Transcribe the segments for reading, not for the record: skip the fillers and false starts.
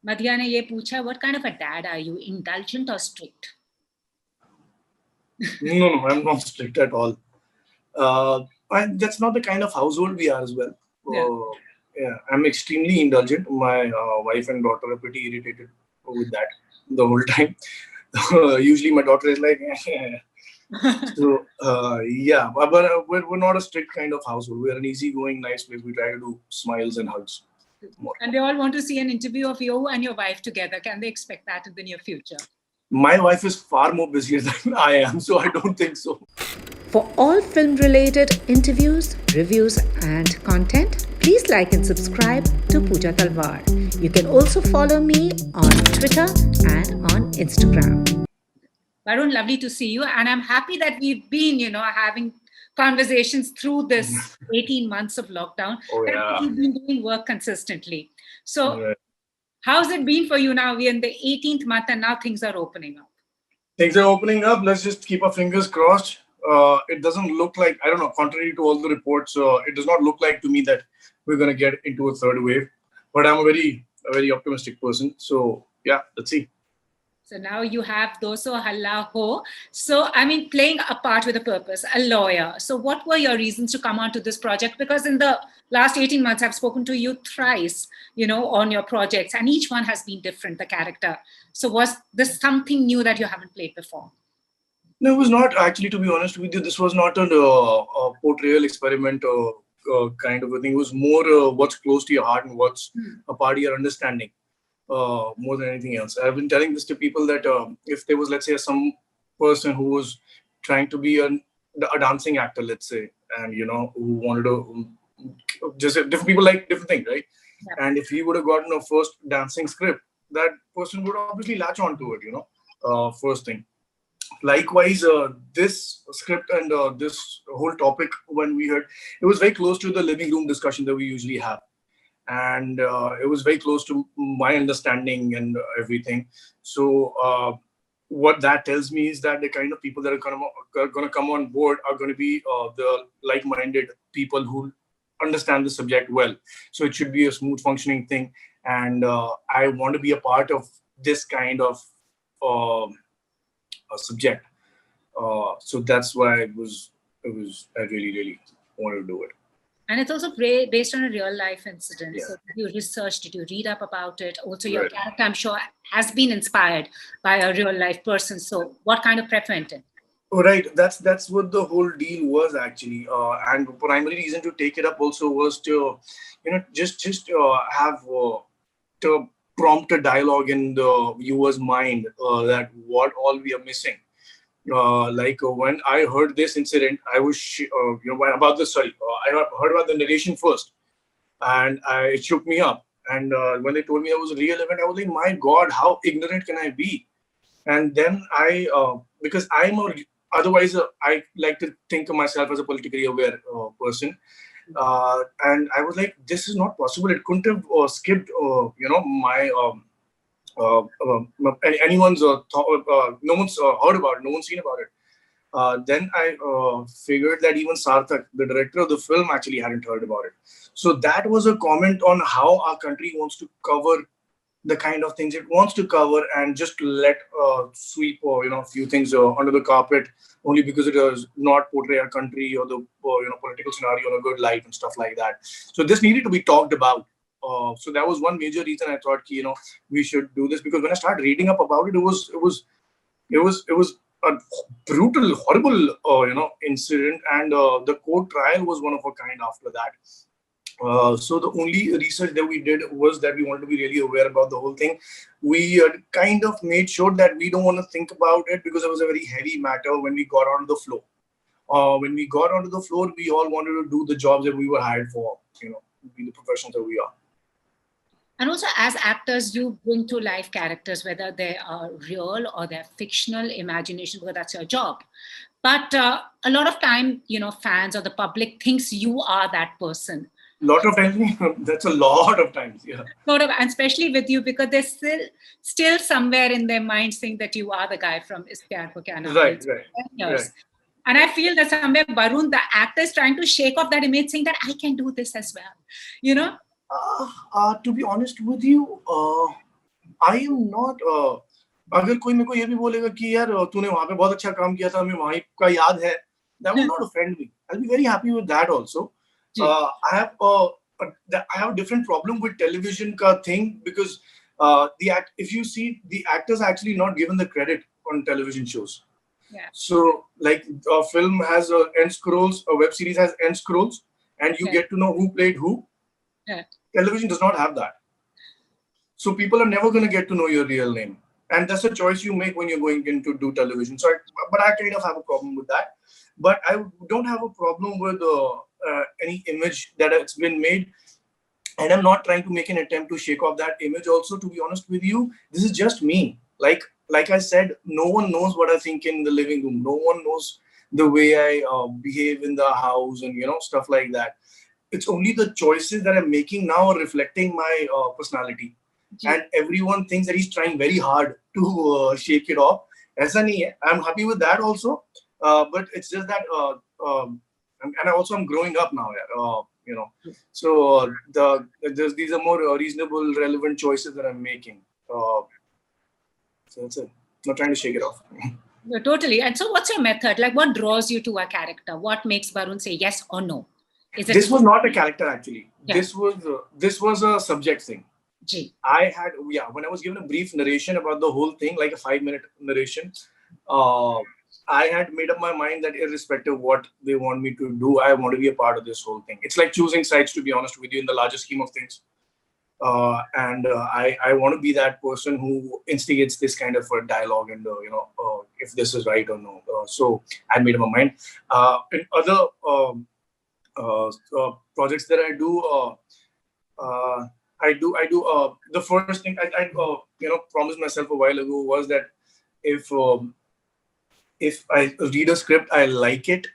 Madhya ne ye pucha, what kind of a dad are you? Indulgent or strict? No, I'm not strict at all. That's not the kind of household we are as well. Yeah. Yeah, I'm extremely indulgent. My wife and daughter are pretty irritated with that the whole time. Usually, my daughter is like, so yeah, but we're not a strict kind of household. We're an easygoing, nice place. We try to do smiles and hugs more. And they all want to see an interview of you and your wife together. Can they expect that in the near future? My wife is far more busier than I am, so I don't think so. For all film-related interviews, reviews and content, please like and subscribe to Puja Talwar. You can also follow me on Twitter and on Instagram. Barun, lovely to see you. And I'm happy that we've been, having conversations through this 18 months of lockdown. Oh, yeah. We've been doing work consistently. So Right. how's it been for you now? We're in the 18th month and now things are opening up. Things are opening up. Let's just keep our fingers crossed. It doesn't look like, I don't know, contrary to all the reports, it does not look like to me that we're going to get into a third wave. But I'm a very optimistic person. So yeah, let's see. So now you have Doso Halla Ho. So, playing a part with a purpose, a lawyer. So what were your reasons to come onto this project? Because in the last 18 months, I've spoken to you thrice, on your projects, and each one has been different, the character. So was this something new that you haven't played before? No, it was not actually, to be honest with you. This was not a portrayal experiment kind of a thing. It was more what's close to your heart and what's a part of your understanding. More than anything else. I've been telling this to people that if there was, let's say, some person who was trying to be a dancing actor, let's say, and who wanted to just different people like different things, right? Yeah. And if he would have gotten a first dancing script, that person would obviously latch onto it, first thing. Likewise, this script and this whole topic, when we heard, it was very close to the living room discussion that we usually have. And it was very close to my understanding and everything. So what that tells me is that the kind of people that are going to come on board are going to be the like-minded people who understand the subject well. So it should be a smooth functioning thing. And I want to be a part of this kind of subject. So that's why I really wanted to do it. And it's also based on a real life incident. Yeah. So did you research, did you read up about it? Also, your character, I'm sure, has been inspired by a real life person. So what kind of preference? Right. That's what the whole deal was actually. And the primary reason to take it up also was to, just have to prompt a dialogue in the viewer's mind that what all we are missing. When I heard this incident, I was, about this, I heard about the narration first, and it shook me up. And when they told me it was a real event, I was like, my God, how ignorant can I be? And then because otherwise I like to think of myself as a politically aware person. And I was like, this is not possible. It couldn't have skipped, my... anyone's no one's heard about it, no one's seen about it. Then I figured that even Sarthak, the director of the film, actually hadn't heard about it. So that was a comment on how our country wants to cover the kind of things it wants to cover and just let sweep a few things under the carpet only because it does not portray our country or the political scenario in a good light and stuff like that. So this needed to be talked about. So that was one major reason I thought, we should do this, because when I started reading up about it, it was a brutal, horrible, incident, and the court trial was one of a kind after that. So the only research that we did was that we wanted to be really aware about the whole thing. We kind of made sure that we don't want to think about it because it was a very heavy matter when we got onto the floor. When we got onto the floor, we all wanted to do the jobs that we were hired for, be the professionals that we are. And also, as actors, you bring to life characters, whether they are real or they're fictional, imagination, because that's your job. But a lot of time, fans or the public thinks you are that person. Lot of times, that's a lot of times, yeah. And especially with you, because they're still somewhere in their mind saying that you are the guy from Is Pyaar Ko Kya Naam. Right. And I feel that somewhere Barun, the actor, is trying to shake off that image, saying that I can do this as well, To be honest with you, I am not. अगर कोई मेरे को ये भी बोलेगा कि यार तूने वहाँ पे बहुत अच्छा काम किया था, हमें वहाँ का याद है, that would not offend me. I'll be very happy with that also. I have a different problem with television ka thing, because if you see, the actors are actually not given the credit on television shows. Yeah. So like a film has end scrolls, a web series has end scrolls, and you get to know who played who. Yeah. Television does not have that. So people are never going to get to know your real name. And that's a choice you make when you're going in to do television. So, but I kind of have a problem with that. But I don't have a problem with any image that has been made. And I'm not trying to make an attempt to shake off that image also, to be honest with you. This is just me. Like I said, no one knows what I think in the living room. No one knows the way I behave in the house and, stuff like that. It's only the choices that I'm making now are reflecting my personality. And everyone thinks that he's trying very hard to shake it off. Aisa nahi hai. I'm happy with that also. But it's just that, and I'm growing up now. So these are more reasonable, relevant choices that I'm making. So that's it. Not trying to shake it off. No, totally. And so what's your method? Like, what draws you to a character? What makes Barun say yes or no? This was not a character, actually. Yeah. This was a subject thing. Gee. When I was given a brief narration about the whole thing, like a 5-minute narration, I had made up my mind that irrespective of what they want me to do, I want to be a part of this whole thing. It's like choosing sides, to be honest with you, in the larger scheme of things. I want to be that person who instigates this kind of a dialogue and, if this is right or no. So I made up my mind. In other projects that I do, the first thing I promised myself a while ago was that if I read a script, I like it,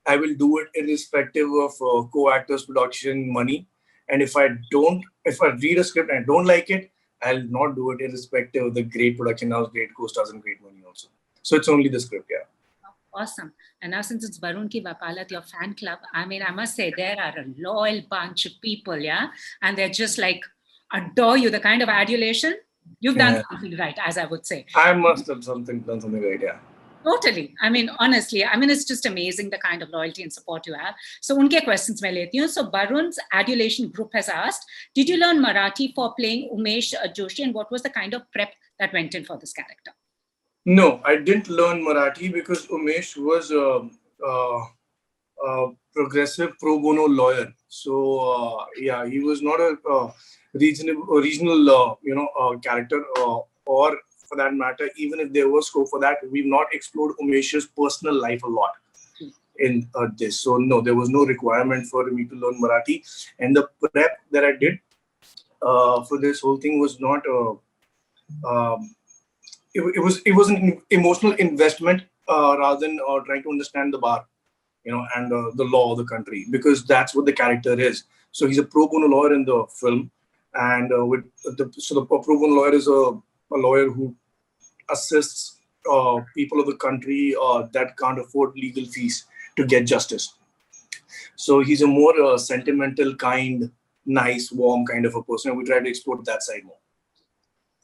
I will do it irrespective of co-actors, production, money. And if I read a script and I don't like it, I'll not do it irrespective of the great production house, great co-stars and great money also. So it's only the script, yeah. Awesome. And now since it's Barun Ki Wakalat, your fan club, I mean, I must say there are a loyal bunch of people, yeah? And they're just like, adore you, the kind of adulation. You've done something right, as I would say. I must have done something right, yeah. Totally. I mean, honestly, it's just amazing the kind of loyalty and support you have. So, unke questions main leti hu. So, Barun's adulation group has asked, did you learn Marathi for playing Umesh Joshi, and what was the kind of prep that went in for this character? No, I didn't learn Marathi because Umesh was a progressive pro bono lawyer. So, he was not a regional character, or for that matter, even if there was scope for that, we've not explored Umesh's personal life a lot in this. So no, there was no requirement for me to learn Marathi. And the prep that I did for this whole thing was not, it was an emotional investment rather than trying to understand the bar, and the law of the country, because that's what the character is. So he's a pro bono lawyer in the film. And the pro bono lawyer is a lawyer who assists people of the country that can't afford legal fees to get justice. So he's a more sentimental, kind, nice, warm kind of a person. And we try to explore that side more.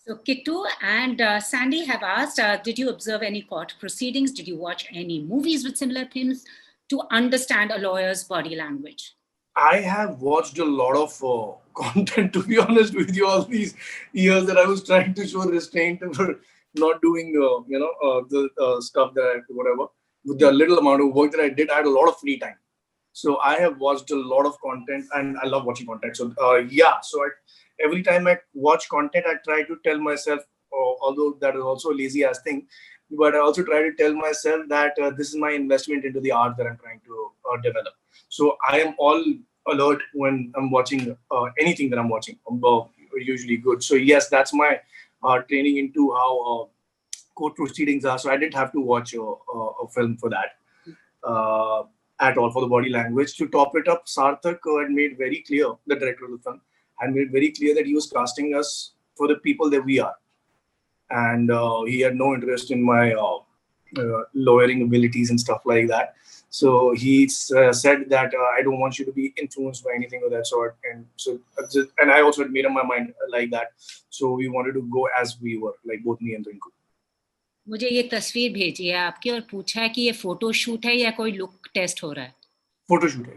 So Kittu and Sandy have asked, did you observe any court proceedings? Did you watch any movies with similar themes to understand a lawyer's body language? I have watched a lot of content, to be honest with you, all these years that I was trying to show restraint for not doing, the stuff that I, whatever. With the little amount of work that I did, I had a lot of free time. So I have watched a lot of content, and I love watching content. So every time I watch content, I try to tell myself, although that is also a lazy ass thing, but I also try to tell myself that this is my investment into the art that I'm trying to develop. So I am all alert when I'm watching anything that I'm watching, usually good. So yes, that's my training into how court proceedings are. So I didn't have to watch a film for that at all, for the body language. To top it up, Sarthak had made very clear, the director of the film, had made very clear that he was casting us for the people that we are. And he had no interest in my lawyering abilities and stuff like that. So he said that I don't want you to be influenced by anything of that sort. And so, and I also had made up my mind like that. So we wanted to go as we were, like both me and Rinku. मुझे ये तस्वीर भेजी है आपकी और पूछा है कि ये फोटो शूट है या कोई लुक टेस्ट हो रहा है. Photo shoot.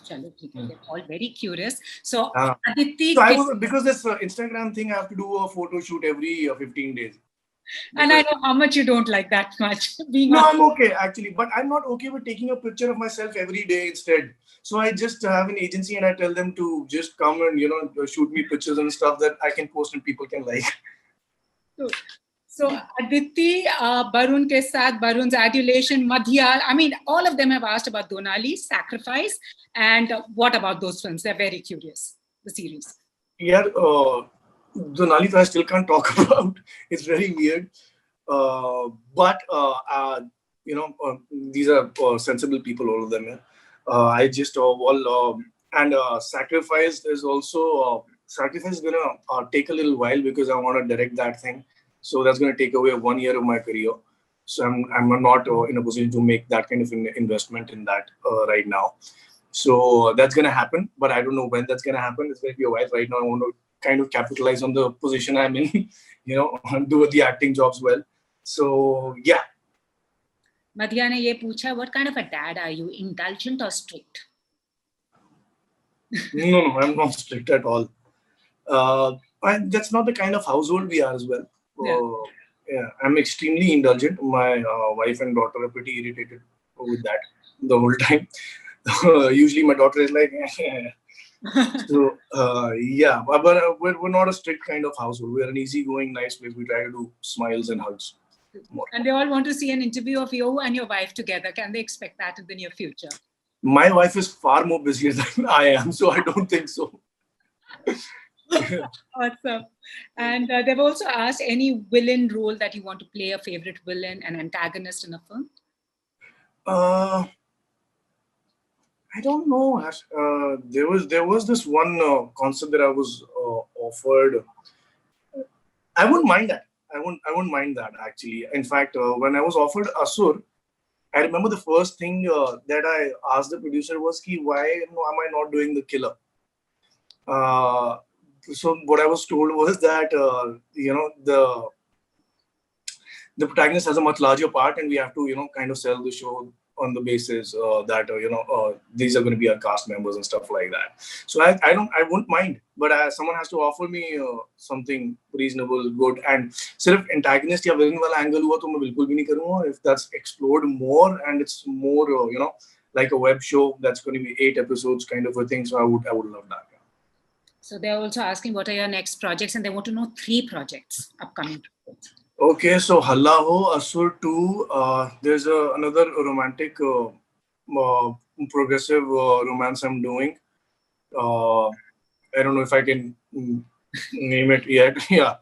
चलो ठीक है. They're all very curious. So Aditi, so I was, because this Instagram thing, I have to do a photo shoot every 15 days. And I know how much you don't like that much. No, I'm okay actually, but I'm not okay with taking a picture of myself every day instead. So I just have an agency and I tell them to just come and shoot me pictures and stuff that I can post and people can like. So Aditi, Barun ke saath, Barun's adulation, Madhyal, I mean, all of them have asked about Donali, Sacrifice, and what about those films? They're very curious, the series. Yeah, Donali I still can't talk about. It's very weird. But these are sensible people, all of them. Yeah? I just and Sacrifice is also, Sacrifice is gonna take a little while because I want to direct that thing. So that's going to take away 1 year of my career. So I'm not in a position to make that kind of investment in that right now. So that's going to happen, but I don't know when that's going to happen. It's going to be a while. Right now, I want to kind of capitalize on the position I'm in, do the acting jobs well. So yeah. Madhya ne ye pucha, what kind of a dad are you? Indulgent or strict? No, I'm not strict at all. That's not the kind of household we are as well. Yeah, I'm extremely indulgent. My wife and daughter are pretty irritated with that the whole time. Usually my daughter is like, so yeah, but we're not a strict kind of household. We're an easygoing, nice place. We try to do smiles and hugs. And they all want to see an interview of you and your wife together. Can they expect that in the near future? My wife is far more busier than I am, so I don't think so. Awesome. And they've also asked any villain role that you want to play, a favorite villain, an antagonist in a film? I don't know. There was this one concept that I was offered. I wouldn't mind that. I wouldn't mind that actually. In fact, when I was offered Asur, I remember the first thing that I asked the producer was, why am I not doing the killer? So what I was told was that the protagonist has a much larger part, and we have to kind of sell the show on the basis that these are going to be our cast members and stuff like that. So I wouldn't mind, but someone has to offer me something reasonable, good, and sirf antagonist ya villain wala angle hua to main bilkul bhi nahi karunga. If that's explored more and it's more like a web show that's going to be 8 episodes kind of a thing, so I would love that. So they're also asking what are your next projects, and they want to know 3 projects upcoming. Okay, so Halla Ho, Asur 2. There's another romantic, progressive romance I'm doing. I don't know if I can name it yet. Yeah,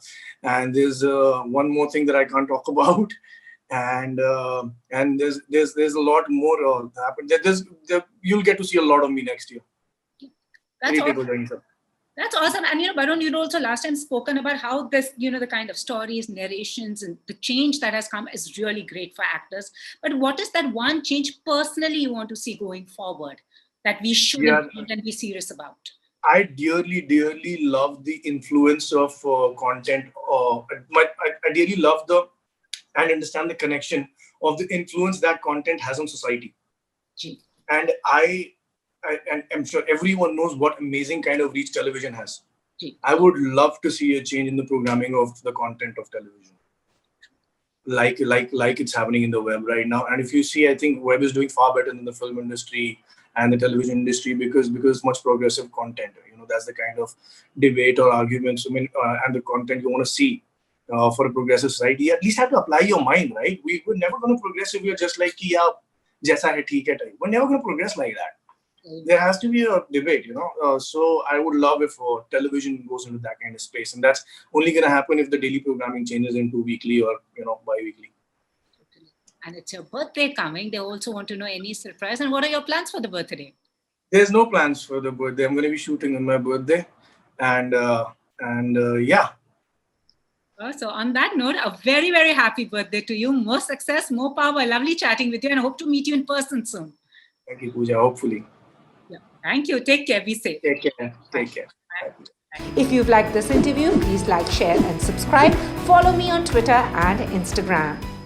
and there's one more thing that I can't talk about, and there's a lot more happen. You'll get to see a lot of me next year. That's awesome. That's awesome. And, Barun, you'd also last time spoken about how this, the kind of stories, narrations, and the change that has come is really great for actors. But what is that one change personally you want to see going forward that we should implement and be serious about? I dearly, dearly love the influence of content. I dearly love and understand the connection of the influence that content has on society. Gee. And I'm sure everyone knows what amazing kind of reach television has. Gee. I would love to see a change in the programming of the content of television, like it's happening in the web right now. And if you see, I think web is doing far better than the film industry and the television industry because much progressive content. That's the kind of debate or arguments. and the content you want to see for a progressive society. You at least have to apply your mind, right? We're never going to progress if we're just like, jaisa hai, theek hai type. We're never going to progress like that. There has to be a debate, so I would love if television goes into that kind of space, and that's only going to happen if the daily programming changes into weekly or bi-weekly. And it's your birthday coming. They also want to know any surprise. And what are your plans for the birthday? There's no plans for the birthday. I'm going to be shooting on my birthday, and yeah. So on that note, a very, very happy birthday to you. More success, more power. Lovely chatting with you, and hope to meet you in person soon. Thank you, Puja. Hopefully. Yeah. Thank you. Take care. Be safe. Take care. Take care. Bye. If you've liked this interview, please like, share, and subscribe. Follow me on Twitter and Instagram.